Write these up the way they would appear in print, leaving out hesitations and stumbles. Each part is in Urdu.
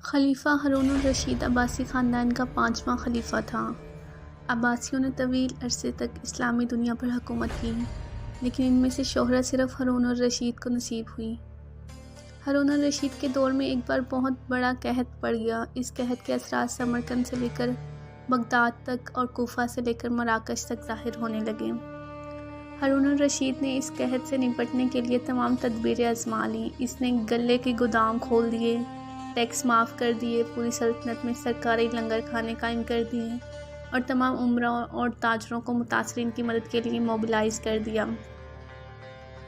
خلیفہ ہارون الرشید عباسی خاندان کا 5واں خلیفہ تھا۔ عباسیوں نے طویل عرصے تک اسلامی دنیا پر حکومت کی، لیکن ان میں سے شہرت صرف ہارون الرشید کو نصیب ہوئی۔ ہارون الرشید کے دور میں ایک بار بہت بڑا قحط پڑ گیا۔ اس قحط کے اثرات سمرقند سے لے کر بغداد تک اور کوفہ سے لے کر مراکش تک ظاہر ہونے لگے۔ ہارون الرشید نے اس قحط سے نپٹنے کے لیے تمام تدبیریں آزما لیں۔ اس نے غلے کے گودام کھول دیے، ٹیکس معاف کر دیے، پوری سلطنت میں سرکاری لنگر خانے قائم کر دیے اور تمام عمراء اور تاجروں کو متاثرین کی مدد کے لیے موبلائز کر دیا۔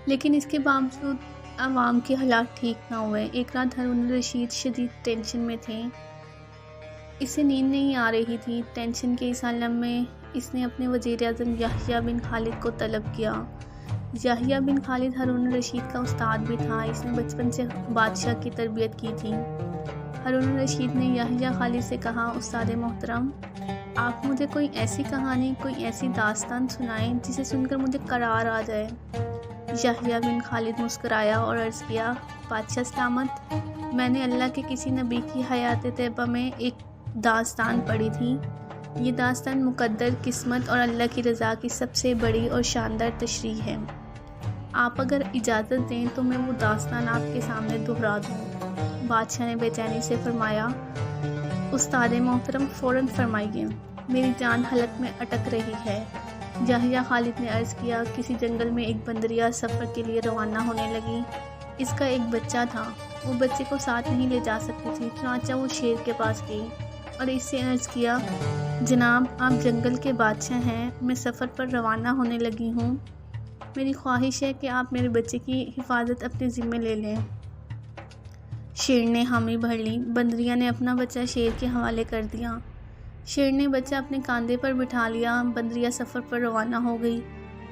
لیکن اس کے باوجود عوام کے حالات ٹھیک نہ ہوئے۔ ایک رات ہارون الرشید شدید ٹینشن میں تھے۔ اسے نیند نہیں آ رہی تھی۔ ٹینشن کے اس عالم میں اس نے اپنے وزیر اعظم یحییٰ بن خالد کو طلب کیا۔ یحییٰ بن خالد ہارون الرشید کا استاد بھی تھا۔ اس نے بچپن سے بادشاہ کی تربیت کی تھی۔ ہارون الرشید نے یحییٰ خالد سے کہا، استاد محترم، آپ مجھے کوئی ایسی کہانی، کوئی ایسی داستان سنائیں جسے سن کر مجھے قرار آ جائے۔ یحییٰ بن خالد مسکرایا اور عرض کیا، بادشاہ سلامت، میں نے اللہ کے کسی نبی کی حیات طیبہ میں ایک داستان پڑھی تھی۔ یہ داستان مقدر، قسمت اور اللہ کی رضا کی سب سے بڑی اور شاندار تشریح ہے۔ آپ اگر اجازت دیں تو میں وہ داستان آپ کے سامنے دہرا دوں۔ بادشاہ نے بے چینی سے فرمایا، استاد محترم فوراً فرمائیے، میری جان حلق میں اٹک رہی ہے۔ یحییٰ خالد نے عرض کیا، کسی جنگل میں ایک بندریا سفر کے لیے روانہ ہونے لگی۔ اس کا ایک بچہ تھا۔ وہ بچے کو ساتھ نہیں لے جا سکتی تھی، چنانچہ وہ شیر کے پاس گئی اور اس سے عرض کیا، جناب، آپ جنگل کے بادشاہ ہیں، میں سفر پر روانہ ہونے لگی ہوں۔ میری خواہش ہے کہ آپ میرے بچے کی حفاظت اپنے ذمے لے لیں۔ شیر نے حامی بھر لی۔ بندریا نے اپنا بچہ شیر کے حوالے کر دیا۔ شیر نے بچہ اپنے کاندھے پر بٹھا لیا۔ بندریا سفر پر روانہ ہو گئی۔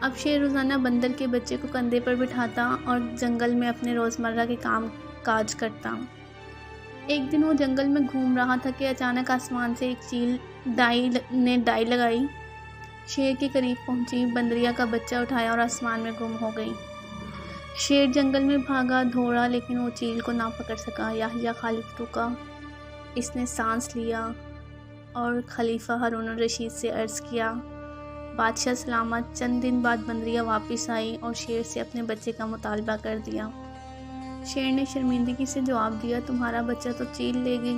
اب شیر روزانہ بندر کے بچے کو کندھے پر بٹھاتا اور جنگل میں اپنے روزمرہ کے کام کاج کرتا۔ ایک دن وہ جنگل میں گھوم رہا تھا کہ اچانک آسمان سے ایک چیل ڈائی لگائی، شیر کے قریب پہنچی، بندریا کا بچہ اٹھایا اور آسمان میں گم ہو گئی۔ شیر جنگل میں بھاگا دوڑا، لیکن وہ چیل کو نہ پکڑ سکا۔ یحییٰ خالد رکا، اس نے سانس لیا اور خلیفہ ہارون الرشید سے عرض کیا، بادشاہ سلامت، چند دن بعد بندریا واپس آئی اور شیر سے اپنے بچے کا مطالبہ کر دیا۔ شیر نے شرمندگی سے جواب دیا، تمہارا بچہ تو چیل لے گئی۔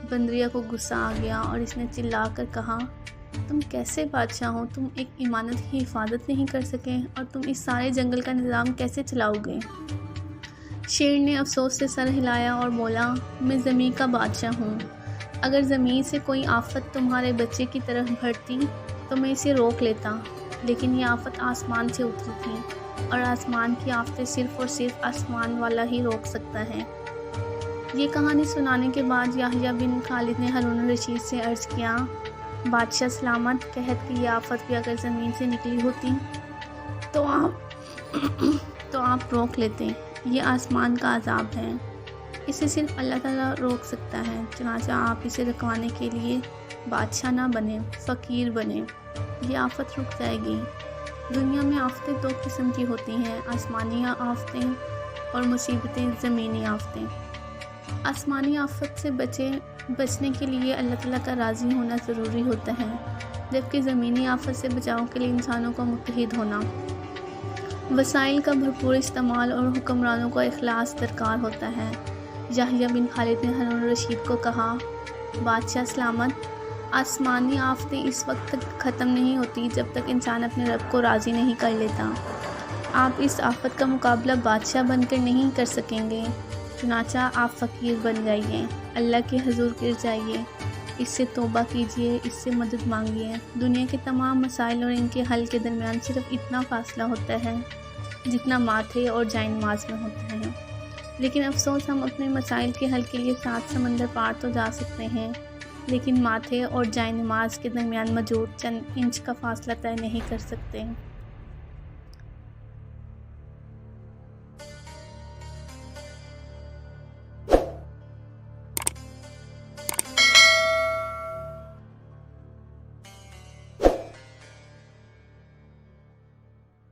بندریا کو غصہ آ گیا اور اس نے چلا کر کہا، تم کیسے بادشاہ ہو؟ تم ایک امانت کی حفاظت نہیں کر سکے اور تم اس سارے جنگل کا نظام کیسے چلاؤ گے؟ شیر نے افسوس سے سر ہلایا اور بولا، میں زمین کا بادشاہ ہوں۔ اگر زمین سے کوئی آفت تمہارے بچے کی طرف بڑھتی تو میں اسے روک لیتا، لیکن یہ آفت آسمان سے اتری تھی اور آسمان کی آفتیں صرف اور صرف آسمان والا ہی روک سکتا ہے۔ یہ کہانی سنانے کے بعد یحییٰ بن خالد نے ہارون الرشید سے عرض کیا، بادشاہ سلامت، قحط کی یہ آفت بھی اگر زمین سے نکلی ہوتی تو آپ روک لیتے۔ یہ آسمان کا عذاب ہے، اسے صرف اللہ تعالیٰ روک سکتا ہے۔ چنانچہ آپ اسے رکوانے کے لیے بادشاہ نہ بنے، فقیر بنے، یہ آفت رک جائے گی۔ دنیا میں آفتیں دو قسم کی ہوتی ہیں، آسمانی آفتیں اور مصیبتیں، زمینی آفتیں۔ آسمانی آفت سے بچنے کے لیے اللہ تعالیٰ کا راضی ہونا ضروری ہوتا ہے، جبکہ زمینی آفت سے بچاؤ کے لیے انسانوں کا متحد ہونا، وسائل کا بھرپور استعمال اور حکمرانوں کا اخلاص درکار ہوتا ہے۔ یحییٰ بن خالد نے ہارون الرشید کو کہا، بادشاہ سلامت، آسمانی آفتیں اس وقت تک ختم نہیں ہوتی جب تک انسان اپنے رب کو راضی نہیں کر لیتا۔ آپ اس آفت کا مقابلہ بادشاہ بن کر نہیں کر سکیں گے، چنانچہ آپ فقیر بن جائیے، اللہ کے حضور گر جائیے، اس سے توبہ کیجیے، اس سے مدد مانگیے۔ دنیا کے تمام مسائل اور ان کے حل کے درمیان صرف اتنا فاصلہ ہوتا ہے جتنا ماتھے اور جائے نماز میں ہوتا ہے۔ لیکن افسوس، ہم اپنے مسائل کے حل کے لیے 7 سمندر پار تو جا سکتے ہیں، لیکن ماتھے اور جائے نماز کے درمیان موجود چند انچ کا فاصلہ طے نہیں کر سکتے۔